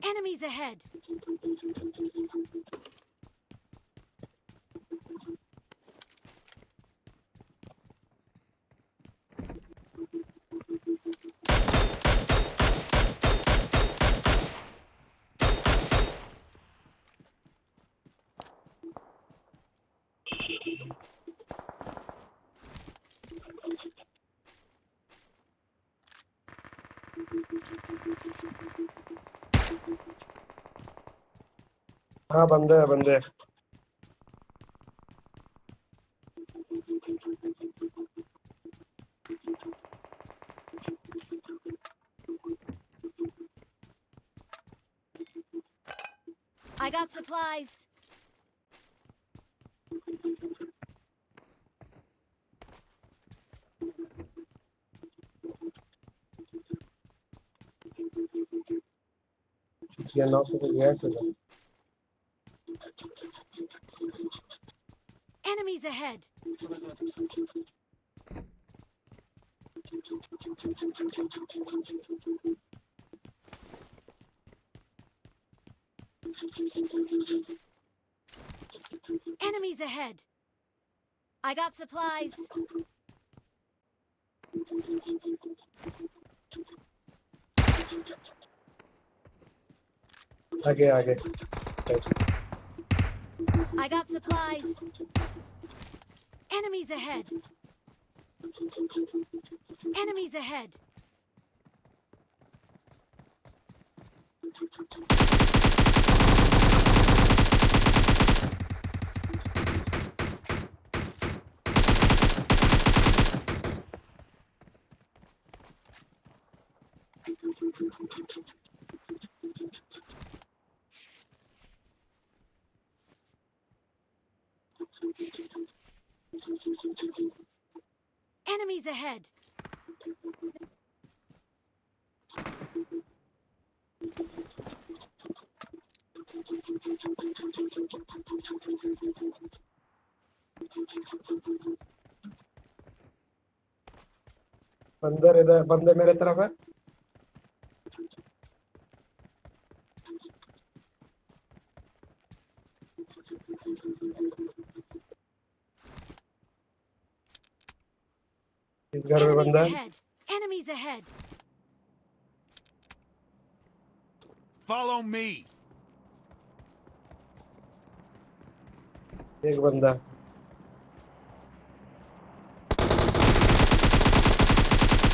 Enemies ahead! हाँ बंदे है बंदे। I got supplies! ये 900 पे गया चला। Enemies ahead! Enemies ahead! I got supplies! आगे आगे। I got supplies! Enemies ahead! Enemies ahead! Enemies ahead! बंदर इधर, बंदे मेरे तरफ है। इस घर में Enemies बंदा है। ahead! Enemies ahead! Follow me. एक बंदा है।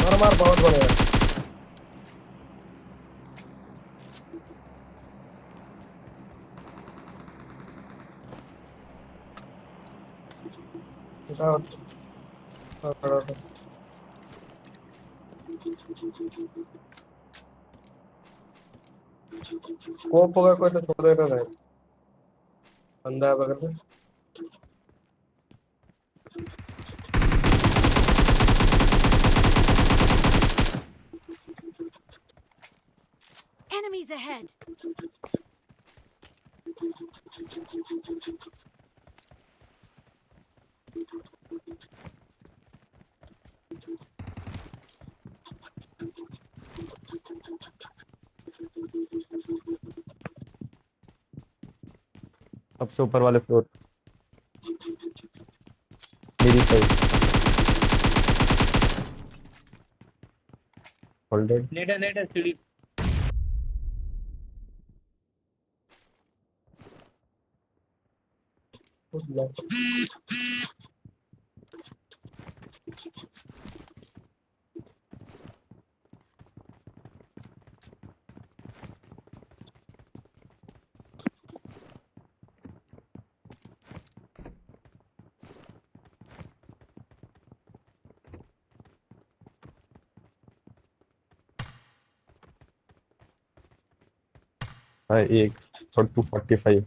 मार मार बहुत बढ़िया। उठाओ। स्कोप होगा कोई तो छोड़ देना भाई। बंदा है बगल में। Enemies ahead! सबसे ऊपर वाले फ्लोर मेरी साइड होल्डेड। नेटा सीढ़ी एक और 245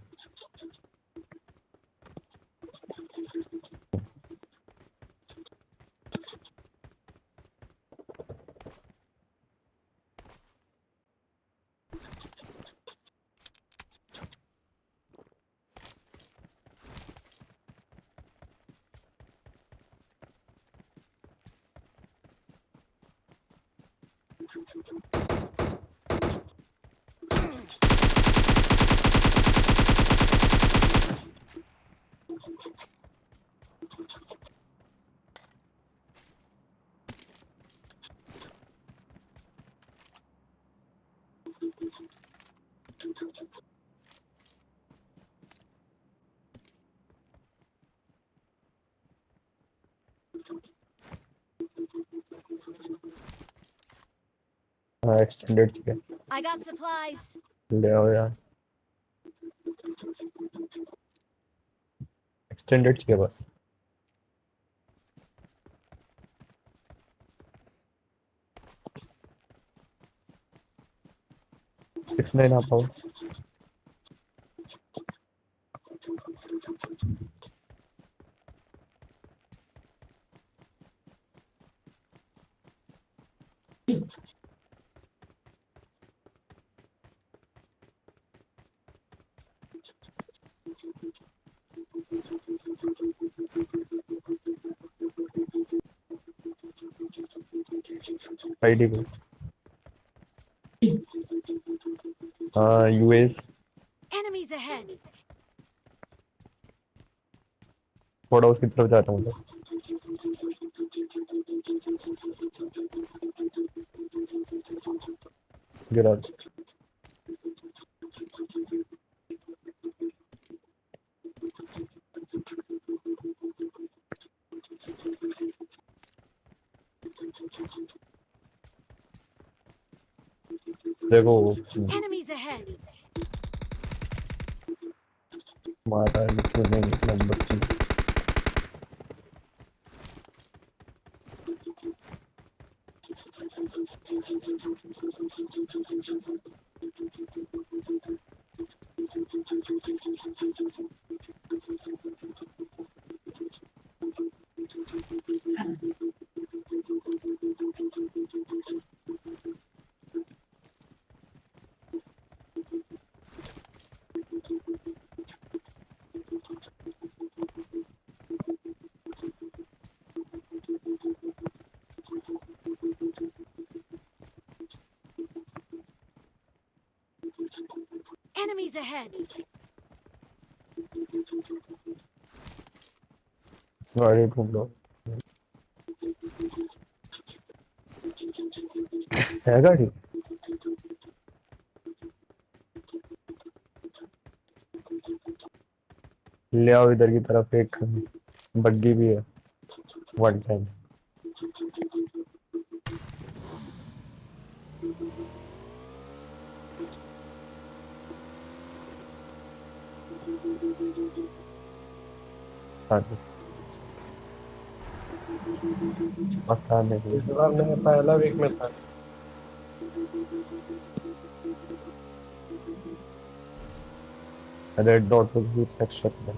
एक्सटेंडेड चाहिए I got supplies. ले आओ यार एक्सटेंडेड चाहिए बस 69 आ पाओ आईडी को यूएस Enemies ahead. थोड़ा उसकी तरफ जा रहा हूँ गिरा देखो Enemies ahead. मारा नहीं नंबर 3 Enemies ahead. गाड़ी ढूंढ लो है गाड़ी ले आओ इधर की तरफ एक बग्गी भी है वन टाइम पता नहीं इस बार मैं पहला वीक में था रेड डॉट को भी टेक्सचर में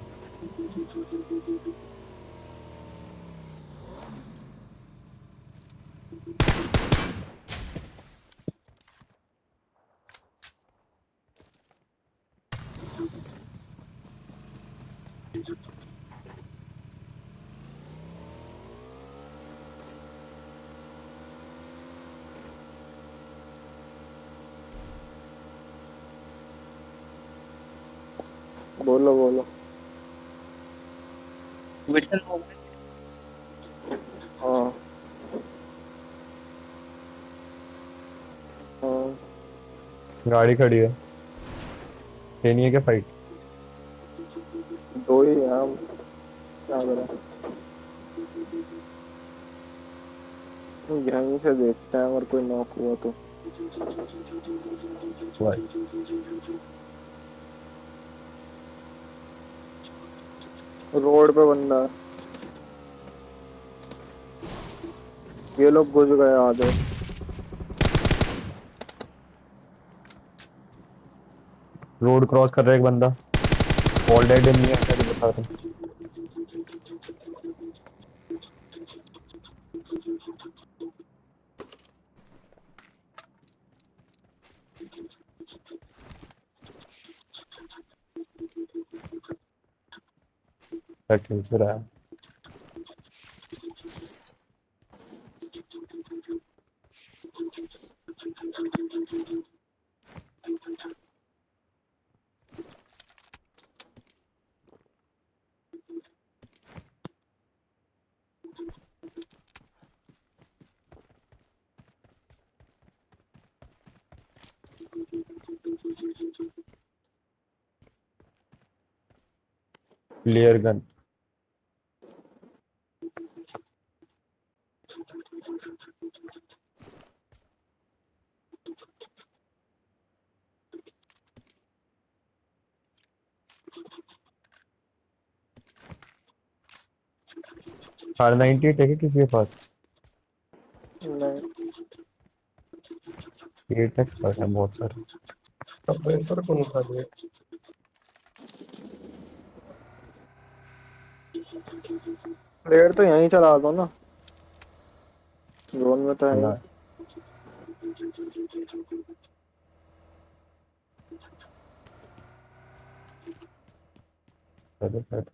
बोलो बोलो हाँ हाँ गाड़ी खड़ी है ये नहीं है क्या फाइट दो ही हैं हम क्या करें यहीं से देखते हैं अगर कोई नॉक हुआ तो रोड पे बंदा है ये लोग घुस गए आधे रोड क्रॉस कर रहा है एक बंदा। ऑलरेडी नहीं है, मैं बता रहा हूँ। क्या खींच रहा है? Clear gun. R98 है क्या किसी के पास? नहीं, 8x का है बहुत सारे। सप्रेसर कौन उठा दिया? प्लेयर तो यहीं चला दो ना, जोन में तो है ना, ही। चलो फिर।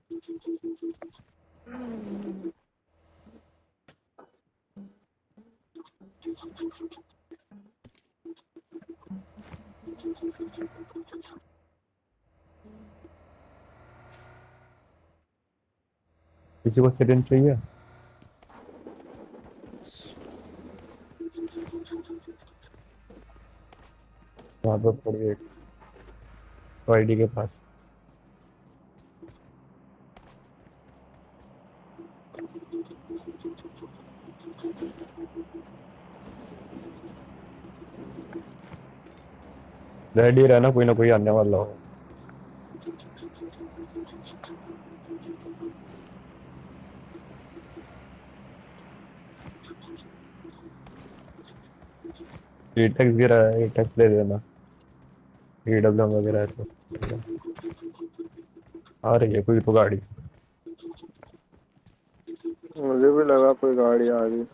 किसी को सिरिंज चाहिए? वहाँ पर पड़ी एक आईडी के पास। रेडी रहना, कोई ना कोई आने वाला हो। एटेक्स गिरा है, एटेक्स ले लेना। EWM वगैरह है तो आ रही है कोई तो गाड़ी। मुझे भी लगा कोई गाड़ी आ गई।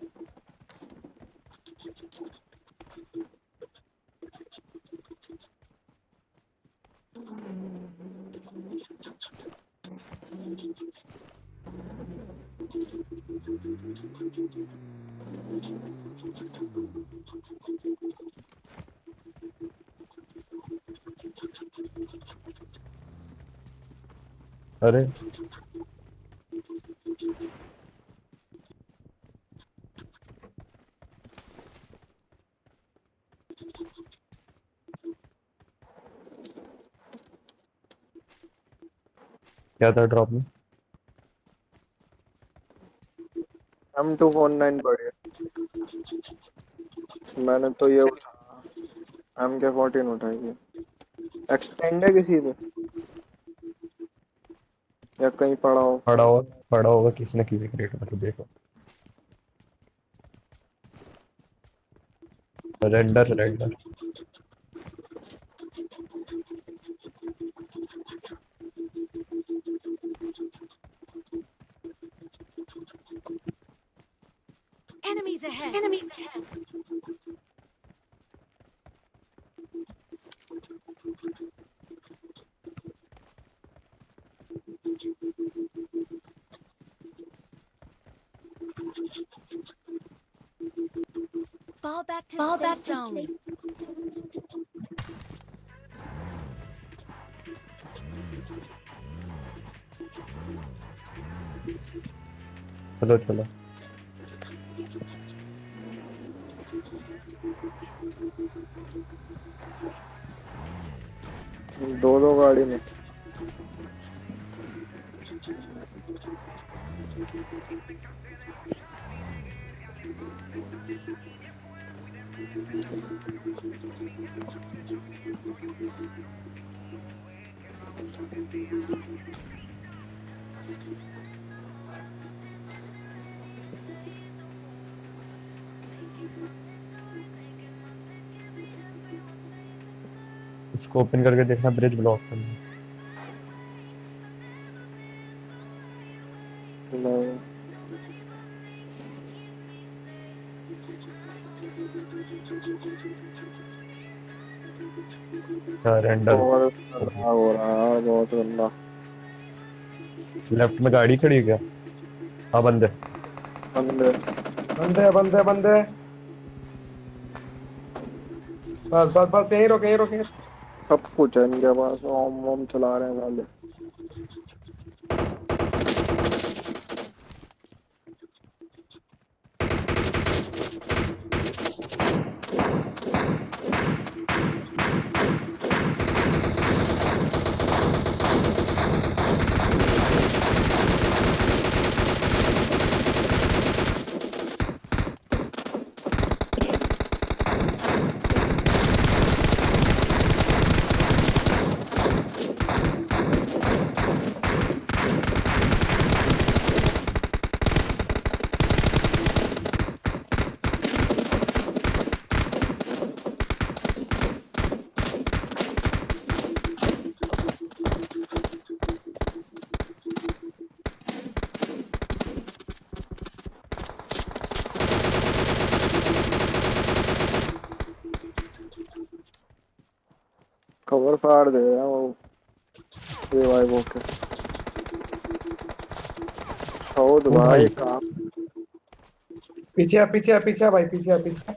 अरे क्या था ड्रॉप में? M249 बढ़िया। मैंने तो ये MK14 उठाई है। एक्सटेंड है किसी पे या कहीं पड़ा हो? पड़ा होगा, पड़ा होगा किसी न किसी क्रेट में, तो देखो। Render render. Enemies ahead. Fall back to safe zone. चलो चलो। दो दो गाड़ी में। इसको ओपन करके देखना, ब्रिज ब्लॉक करना। नहीं रेंडर। बहुत खराब हो रहा है, बहुत गंदा। लेफ्ट में गाड़ी खड़ी है क्या? हाँ बंदे। बंदे बंदे बंदे बंदे। बस बस बस, यहीं रोक, यहीं रोक, यहीं रोक। सब कुछ है इनके पास, ओम ओम चला रहे हैं साले। कवर फाड़ दे रहा है वो, ये भाई वो के सऊद ओ भाई भाई, काम। पीछे आ, पीछे आ, पीछे आ भाई, पीछे आ, पीछे आ।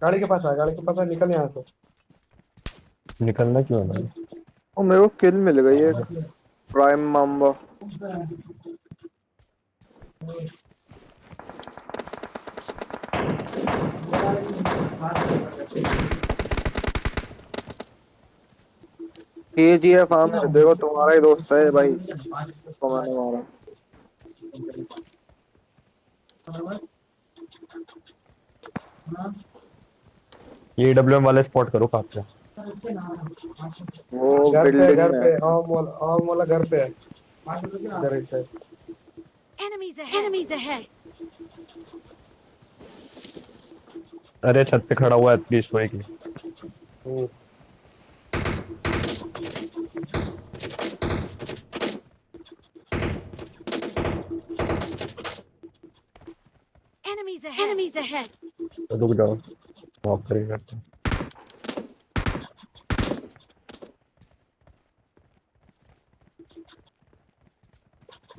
गाड़ी के पास आ, गाड़ी के पास आ, निकल यहाँ से। निकलना क्यों है भाई? और मेरे को किल मिल गई एक, प्राइम माम्बा। केजीएफ हाँ मेरे, देखो तुम्हारा ही दोस्त है भाई, तो मैंने मारा। ये डब्ल्यू एम वाले स्पॉट करो कहाँ पे? वो घर बिल्डिंग में है। पे ओम वाला घर पे है। इधर इस side. Enemies ahead. Enemies ahead. अरे छत पे खड़ा हुआ है, प्लीज कोई की। हम्म। Enemies ahead. Enemies ahead. रुक जाओ, वॉक करके करते हैं।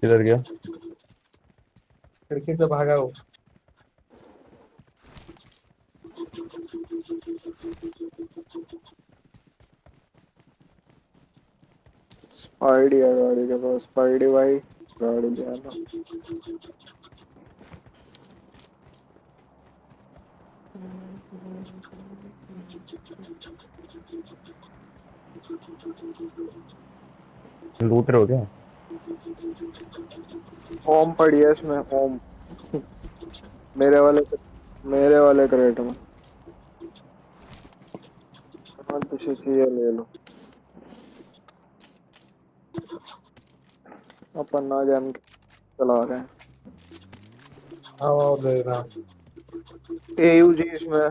किधर गया? खिड़की से भागा वो। स्पाइडी है गाड़ी के पास, स्पाइडी भाई गाड़ी ले आना। लूट रहे हो क्या? ओम पड़ी है इसमें, ओम मेरे वाले, मेरे वाले क्रेट में। हाँ किसी चाहिए ले लो, अपन ना गेम चला रहे हैं। आओ दे रहा। एयूजी इसमें,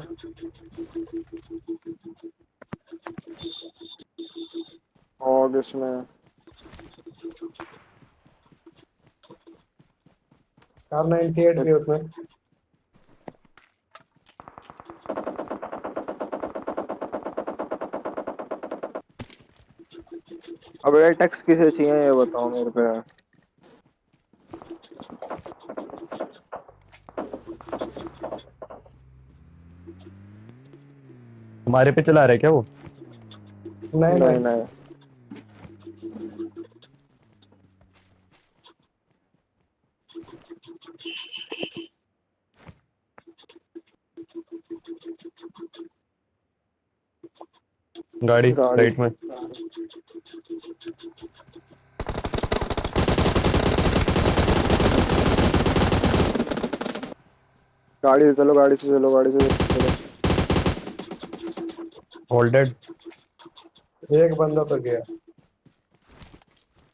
और इसमें कार 98 भी है उसमें। अब ये टैक्स किसे चाहिए ये बताओ मेरे पे। तुम्हारे पे चला रहा है क्या वो? नहीं नहीं नहीं। नहीं, गाड़ी गाड़ी राइट में। गाड़ी से चलो, गाड़ी से चलो, गाड़ी से चलो। All dead. एक बंदा तो गया।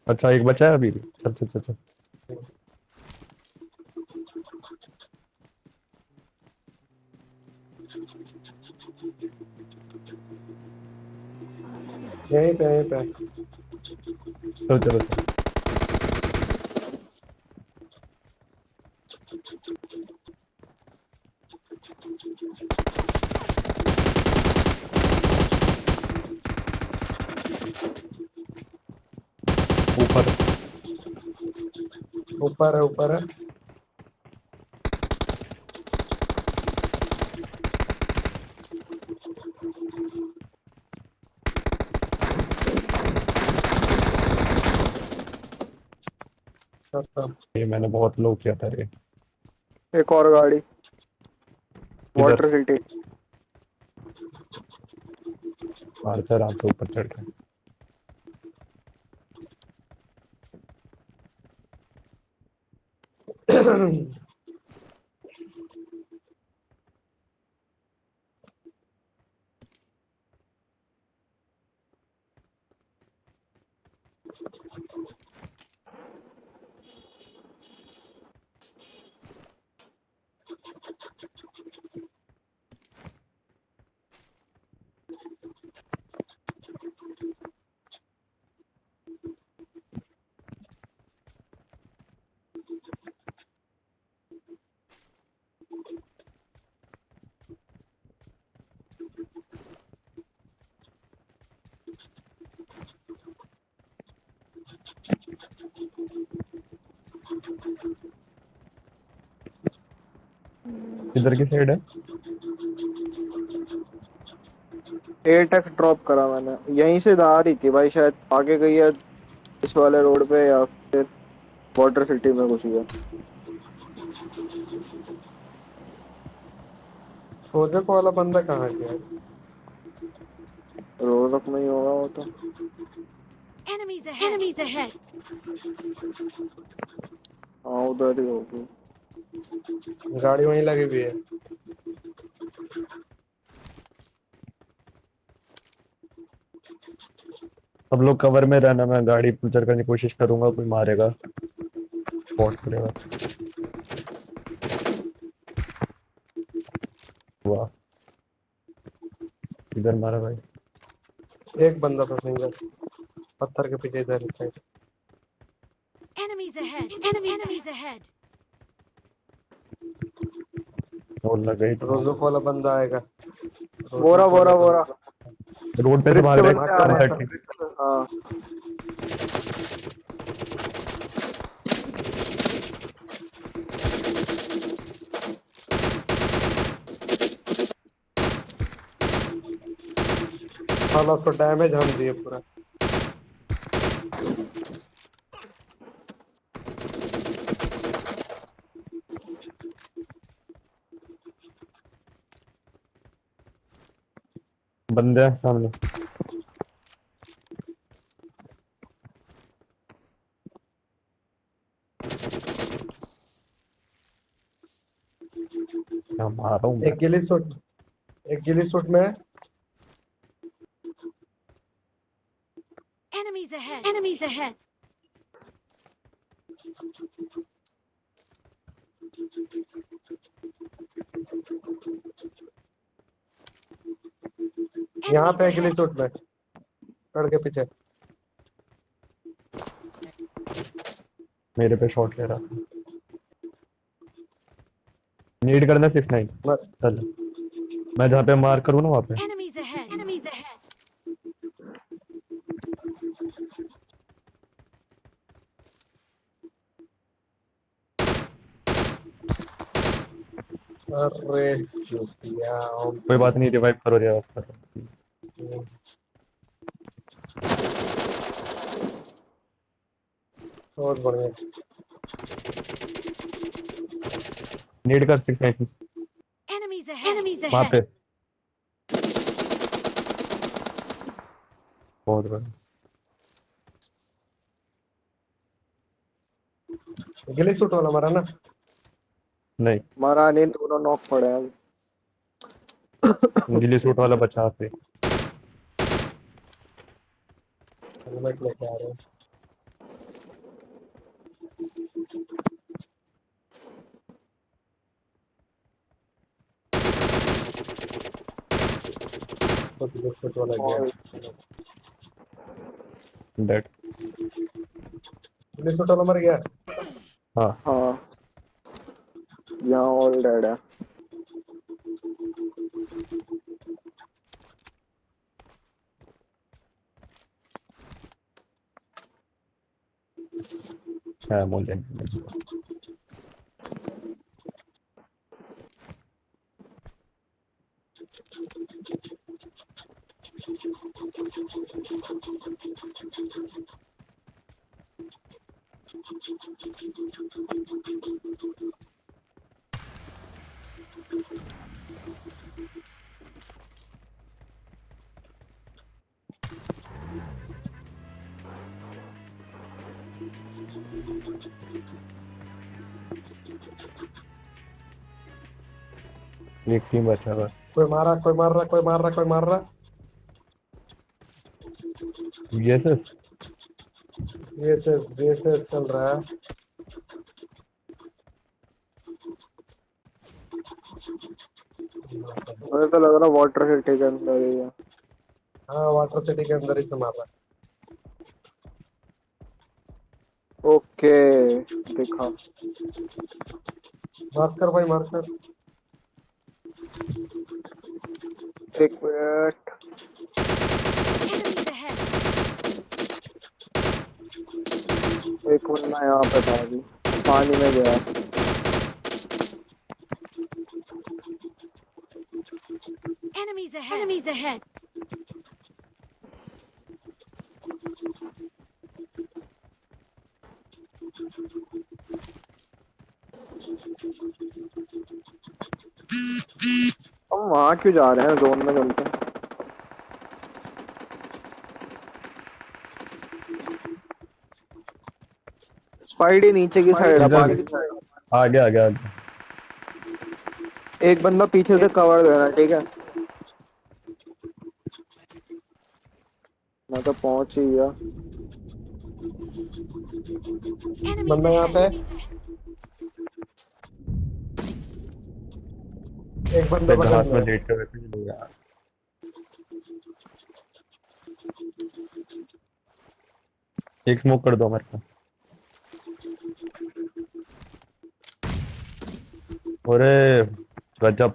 अच्छा एक बचा है अभी भी। चल चल चल चल। यहीं पे यहीं पे। चलो चलो चलो। ऊपर। ऊपर है ऊपर है। खत्म। ये मैंने बहुत लो किया था रे। एक और गाड़ी। इधर वाटर सिटी। मारता आराम से ऊपर चढ़ के। इधर की साइड है। 8x ड्रॉप करा मैंने, यहीं से आ रही थी भाई, शायद आगे गई है इस वाले रोड पे या फिर वाटर सिटी में घुसी है। प्रोजेक्ट वाला बंदा कहाँ गया? रोजक में ही होगा वो तो। Enemies ahead. Enemies ahead. हाँ उधर ही होगी। गाड़ी वहीं लगी हुई है। सब लोग कवर में रहना, मैं गाड़ी पंचर करने की कोशिश करूंगा, कोई मारेगा स्पॉट करेगा। वाह, इधर मारा भाई। एक बंदा था सिंगल, पत्थर के पीछे इधर इस side. Enemies ahead. Enemies ahead. और लग गई तो रोजोक वाला बंदा आएगा। बोरा रोजोक बोरा वाला बोरा। बंदा। रोड पे से ब्रिज भाग से रहे बंदे आ रहे मार्कर हैं। हैं। हाँ साला उसको डैमेज हम दिए पूरा। बंदे हैं सामने। क्या मार रहा हूँ मैं। एक गिली सूट में है। Enemies ahead. Enemies ahead. यहाँ Enemies पे एक गिली ahead. सूट में, पेड़ के पीछे। मेरे पे शॉट ले रहा था। नीड करना 6-9। मत चल, मैं जहाँ पे मार करूँ ना वहाँ पे। Enemies ahead. Enemies ahead. अरे चुतिया। कोई बात नहीं, रिवाइव करो रिवाइव करो। बहुत बढ़िया। नीड कर 6-9 Enemies ahead. Enemies वहाँ पे। ahead. बहुत बढ़िया। गिली सूट वाला मारा ना। नहीं, मारा नहीं, दोनों नॉक पड़े हैं। गिली सूट वाला बचा पे। हेलमेट लेके आ रहे हैं। तो छोटा वाला गया। डेड। पुलिस वाला मर गया। हाँ हाँ यहाँ ऑल डेड है। है मुझे। एक टीम बचा है बस। कोई मार रहा, कोई मार रहा, कोई मार रहा, कोई मार रहा। वीएसएस। VSS चल रहा है। मुझे तो लग रहा वाटर सिटी के अंदर ही है। हाँ वाटर सिटी के अंदर ही से मार रहा। ओके देखा। मार कर भाई, मार कर। एक मिनट। Enemies ahead. एक बंदा यहाँ पे था अभी, पानी में गया। Enemies ahead. Enemies ahead. हम वहाँ क्यों जा रहे हैं, जोन में चलते हैं। स्पाइडी नीचे की साइड है, इधर पानी की साइड। आ गया आ गया आ गया। एक बंदा पीछे से कवर देना, ठीक है। मैं तो पहुंच ही गया। Enemies बंदा यहाँ पे ahead. है। एक बंदा मैं बगल घास में में है। लेट कर बैठे हैं यार। एक स्मोक कर दो हमारे को। अरे गजब।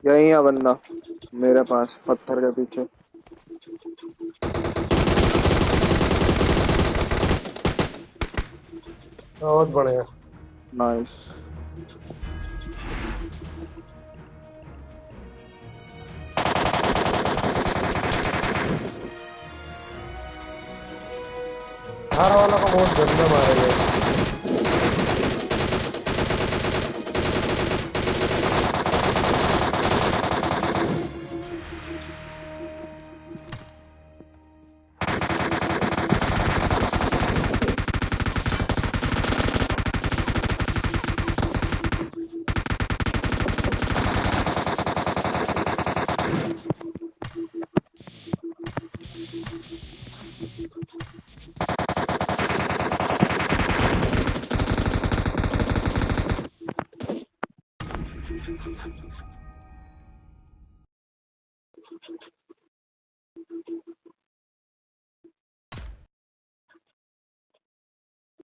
यही है बंदा मेरे पास, पत्थर के पीछे। बहुत बढ़िया। नाइस। हरा वाला को बहुत गंदा मारेंगे।